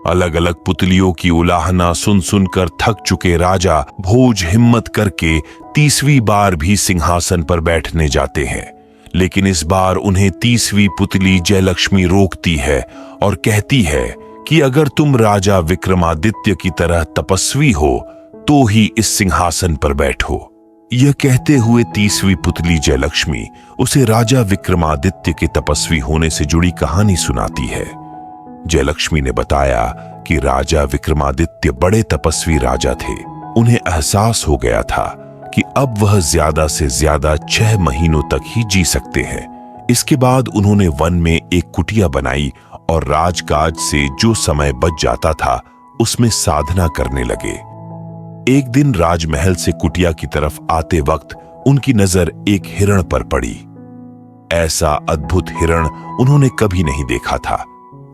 अलग अलग पुतलियों की उलाहना सुन सुनकर थक चुके राजा भोज हिम्मत करके 30वीं बार भी सिंहासन पर बैठने जाते हैं, लेकिन इस बार उन्हें 30वीं पुतली जयलक्ष्मी रोकती है और कहती है कि अगर तुम राजा विक्रमादित्य की तरह तपस्वी हो तो ही इस सिंहासन पर बैठो। यह कहते हुए 30वीं पुतली जयलक्ष्मी उसे राजा विक्रमादित्य के तपस्वी होने से जुड़ी कहानी सुनाती है। जयलक्ष्मी ने बताया कि राजा विक्रमादित्य बड़े तपस्वी राजा थे। उन्हें एहसास हो गया था कि अब वह ज्यादा से ज्यादा 6 महीनों तक ही जी सकते हैं। इसके बाद उन्होंने वन में एक कुटिया बनाई और राजकाज से जो समय बच जाता था उसमें साधना करने लगे। एक दिन राजमहल से कुटिया की तरफ आते वक्त उनकी नजर एक हिरण पर पड़ी। ऐसा अद्भुत हिरण उन्होंने कभी नहीं देखा था।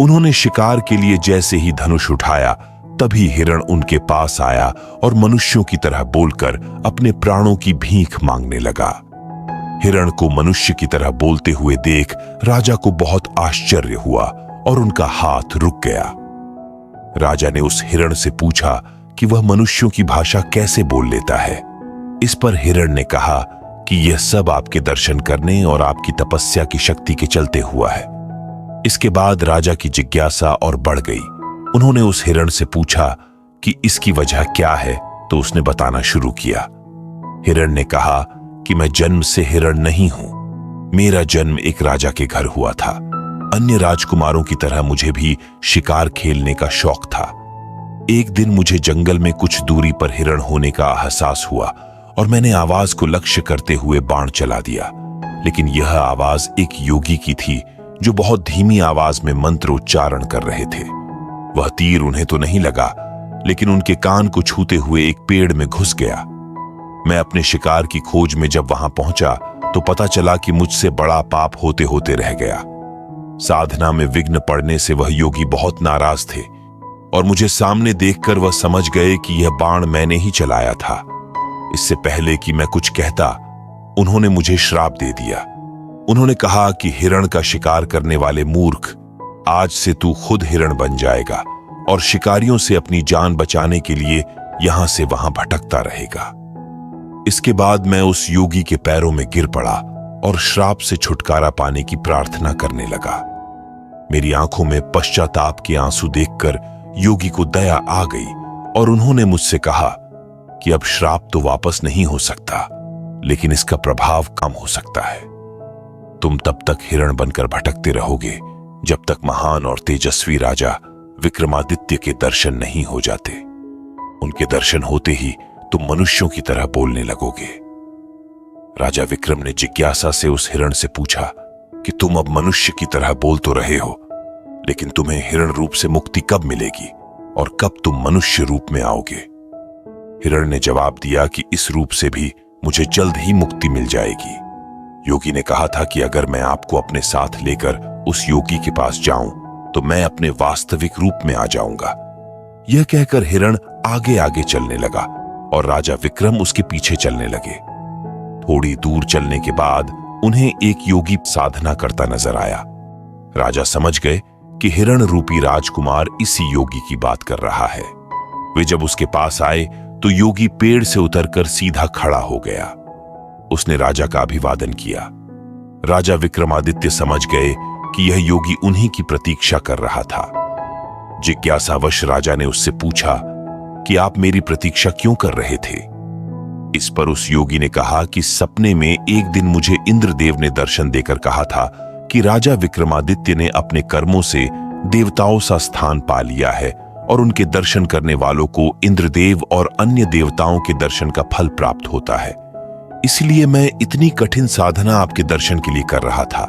उन्होंने शिकार के लिए जैसे ही धनुष उठाया तभी हिरण उनके पास आया और मनुष्यों की तरह बोलकर अपने प्राणों की भीख मांगने लगा। हिरण को मनुष्य की तरह बोलते हुए देख राजा को बहुत आश्चर्य हुआ और उनका हाथ रुक गया। राजा ने उस हिरण से पूछा कि वह मनुष्यों की भाषा कैसे बोल लेता है। इस पर हिरण ने कहा कि यह सब आपके दर्शन करने और आपकी तपस्या की शक्ति के चलते हुआ है। इसके बाद राजा की जिज्ञासा और बढ़ गई। उन्होंने उस हिरण से पूछा कि इसकी वजह क्या है, तो उसने बताना शुरू किया। हिरण ने कहा कि मैं जन्म से हिरण नहीं हूं। मेरा जन्म एक राजा के घर हुआ था। अन्य राजकुमारों की तरह मुझे भी शिकार खेलने का शौक था। एक दिन मुझे जंगल में कुछ दूरी पर हिरण होने का एहसास हुआ और मैंने आवाज को लक्ष्य करते हुए बाण चला दिया, लेकिन यह आवाज एक योगी की थी जो बहुत धीमी आवाज में मंत्र उच्चारण कर रहे थे। वह तीर उन्हें तो नहीं लगा, लेकिन उनके कान को छूते हुए एक पेड़ में घुस गया। मैं अपने शिकार की खोज में जब वहां पहुंचा तो पता चला कि मुझसे बड़ा पाप होते होते रह गया। साधना में विघ्न पड़ने से वह योगी बहुत नाराज थे और मुझे सामने देखकर वह समझ गए कि यह बाण मैंने ही चलाया था। इससे पहले कि मैं कुछ कहता, उन्होंने मुझे श्राप दे दिया। उन्होंने कहा कि हिरण का शिकार करने वाले मूर्ख, आज से तू खुद हिरण बन जाएगा और शिकारियों से अपनी जान बचाने के लिए यहां से वहां भटकता रहेगा। इसके बाद मैं उस योगी के पैरों में गिर पड़ा और श्राप से छुटकारा पाने की प्रार्थना करने लगा। मेरी आंखों में पश्चाताप के आंसू देखकर योगी को दया आ गई और उन्होंने मुझसे कहा कि अब श्राप तो वापस नहीं हो सकता, लेकिन इसका प्रभाव कम हो सकता है। तुम तब तक हिरण बनकर भटकते रहोगे जब तक महान और तेजस्वी राजा विक्रमादित्य के दर्शन नहीं हो जाते। उनके दर्शन होते ही तुम मनुष्यों की तरह बोलने लगोगे। राजा विक्रम ने जिज्ञासा से उस हिरण से पूछा कि तुम अब मनुष्य की तरह बोल तो रहे हो, लेकिन तुम्हें हिरण रूप से मुक्ति कब मिलेगी और कब तुम मनुष्य रूप में आओगे? हिरण ने जवाब दिया कि इस रूप से भी मुझे जल्द ही मुक्ति मिल जाएगी। योगी ने कहा था कि अगर मैं आपको अपने साथ लेकर उस योगी के पास जाऊं तो मैं अपने वास्तविक रूप में आ जाऊंगा। यह कहकर हिरण आगे आगे चलने लगा और राजा विक्रम उसके पीछे चलने लगे। थोड़ी दूर चलने के बाद उन्हें एक योगी साधना करता नजर आया। राजा समझ गए कि हिरण रूपी राजकुमार इसी योगी की बात कर रहा है। वे जब उसके पास आए तो योगी पेड़ से उतरकर सीधा खड़ा हो गया। उसने राजा का अभिवादन किया। राजा विक्रमादित्य समझ गए कि यह योगी उन्हीं की प्रतीक्षा कर रहा था। जिज्ञासावश राजा ने उससे पूछा कि आप मेरी प्रतीक्षा क्यों कर रहे थे? इस पर उस योगी ने कहा कि सपने में एक दिन मुझे इंद्रदेव ने दर्शन देकर कहा था कि राजा विक्रमादित्य ने अपने कर्मों से देवताओं सा स्थान पा लिया है और उनके दर्शन करने वालों को इंद्रदेव और अन्य देवताओं के दर्शन का फल प्राप्त होता है। इसलिए मैं इतनी कठिन साधना आपके दर्शन के लिए कर रहा था।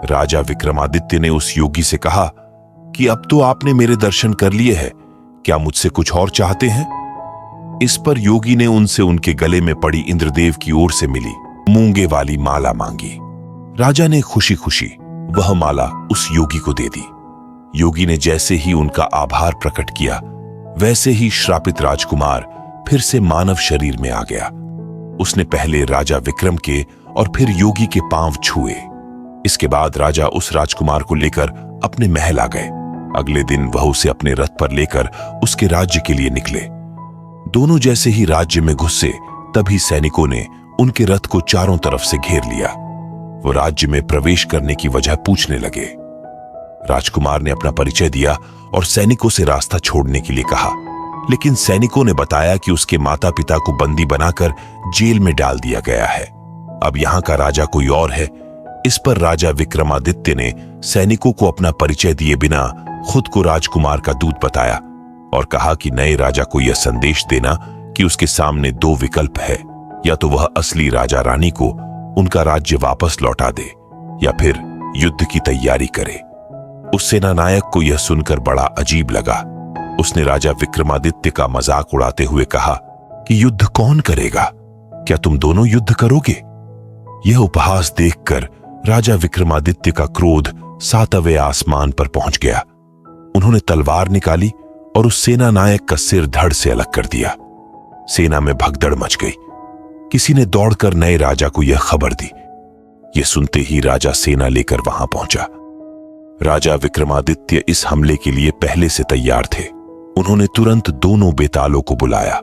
राजा विक्रमादित्य ने उस योगी से कहा कि अब तो आपने मेरे दर्शन कर लिए हैं, क्या मुझसे कुछ और चाहते हैं? इस पर योगी ने उनसे उनके गले में पड़ी इंद्रदेव की ओर से मिली मूंगे वाली माला मांगी। राजा ने खुशी खुशी वह माला उस योगी को दे दी। योगी ने जैसे ही उनका आभार प्रकट किया, वैसे ही श्रापित राजकुमार फिर से मानव शरीर में आ गया। उसने पहले राजा विक्रम के और फिर योगी के पांव छुए। इसके बाद राजा उस राजकुमार को लेकर अपने महल आ गए अगले दिन वह उसे अपने रथ पर लेकर उसके राज्य के लिए निकले। दोनों जैसे ही राज्य में घुसे तभी सैनिकों ने उनके रथ को चारों तरफ से घेर लिया। वो राज्य में प्रवेश करने की वजह पूछने लगे। राजकुमार ने अपना परिचय दिया और सैनिकों से रास्ता छोड़ने के लिए कहा, लेकिन सैनिकों ने बताया कि उसके माता पिता को बंदी बनाकर जेल में डाल दिया गया है। अब यहाँ का राजा कोई और है। इस पर राजा विक्रमादित्य ने सैनिकों को अपना परिचय दिए बिना खुद को राजकुमार का दूत बताया और कहा कि नए राजा को यह संदेश देना कि उसके सामने दो विकल्प है, या तो वह असली राजा रानी को उनका राज्य वापस लौटा दे या फिर युद्ध की तैयारी करे। उस सेनानायक को यह सुनकर बड़ा अजीब लगा। उसने राजा विक्रमादित्य का मजाक उड़ाते हुए कहा कि युद्ध कौन करेगा? क्या तुम दोनों युद्ध करोगे? यह उपहास देखकर राजा विक्रमादित्य का क्रोध सातवें आसमान पर पहुंच गया। उन्होंने तलवार निकाली और उस सेनानायक का सिर धड़ से अलग कर दिया। सेना में भगदड़ मच गई। किसी ने दौड़कर नए राजा को यह खबर दी। यह सुनते ही राजा सेना लेकर वहां पहुंचा। राजा विक्रमादित्य इस हमले के लिए पहले से तैयार थे। उन्होंने तुरंत दोनों बेतालों को बुलाया।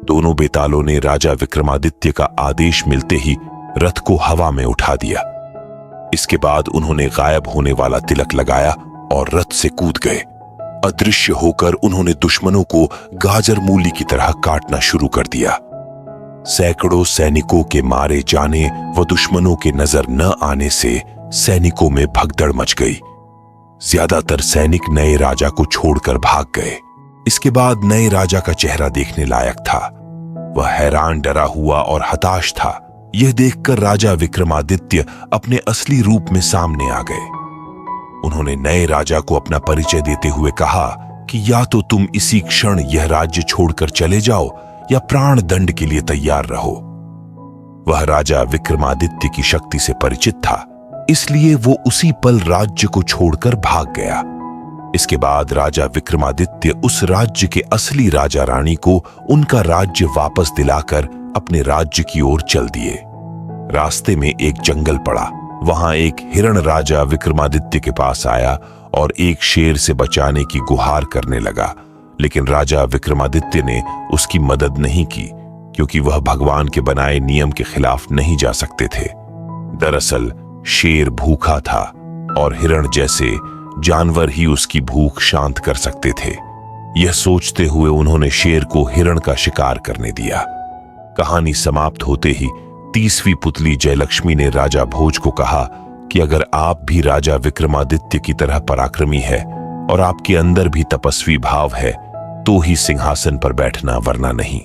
दोनों बेतालों ने राजा विक्रमादित्य का आदेश मिलते ही रथ को हवा में उठा दिया। इसके बाद उन्होंने गायब होने वाला तिलक लगाया और रथ से कूद गए। अदृश्य होकर उन्होंने दुश्मनों को गाजर मूली की तरह काटना शुरू कर दिया। सैकड़ों सैनिकों के मारे जाने व दुश्मनों के नजर न आने से सैनिकों में भगदड़ मच गई। ज्यादातर सैनिक नए राजा को छोड़कर भाग गए। इसके बाद नए राजा का चेहरा देखने लायक था। वह हैरान, डरा हुआ और हताश था। यह देखकर राजा विक्रमादित्य अपने असली रूप में सामने आ गए। उन्होंने नए राजा को अपना परिचय देते हुए कहा कि या तो तुम इसी क्षण यह राज्य छोड़कर चले जाओ या प्राण दंड के लिए तैयार रहो। वह राजा विक्रमादित्य की शक्ति से परिचित था, इसलिए वो उसी पल राज्य को छोड़कर भाग गया। इसके बाद राजा विक्रमादित्य उस राज्य के असली राजा रानी को उनका राज्य वापस दिलाकर अपने राज्य की ओर चल दिए। रास्ते में एक जंगल पड़ा। वहां एक हिरण राजा विक्रमादित्य के पास आया और एक शेर से बचाने की गुहार करने लगा, लेकिन राजा विक्रमादित्य ने उसकी मदद नहीं की क्योंकि वह भगवान के बनाए नियम के खिलाफ नहीं जा सकते थे। दरअसल शेर भूखा था और हिरण जैसे जानवर ही उसकी भूख शांत कर सकते थे। यह सोचते हुए उन्होंने शेर को हिरण का शिकार करने दिया। कहानी समाप्त होते ही 30वीं पुतली जयलक्ष्मी ने राजा भोज को कहा कि अगर आप भी राजा विक्रमादित्य की तरह पराक्रमी है और आपके अंदर भी तपस्वी भाव है तो ही सिंहासन पर बैठना, वरना नहीं।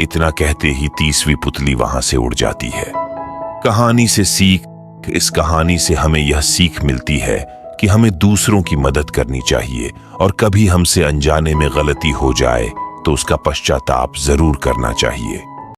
इतना कहते ही 30वीं पुतली वहां से उड़ जाती है। कहानी से सीख। इस कहानी से हमें यह सीख मिलती है कि हमें दूसरों की मदद करनी चाहिए और कभी हमसे अनजाने में गलती हो जाए तो उसका पश्चाताप जरूर करना चाहिए।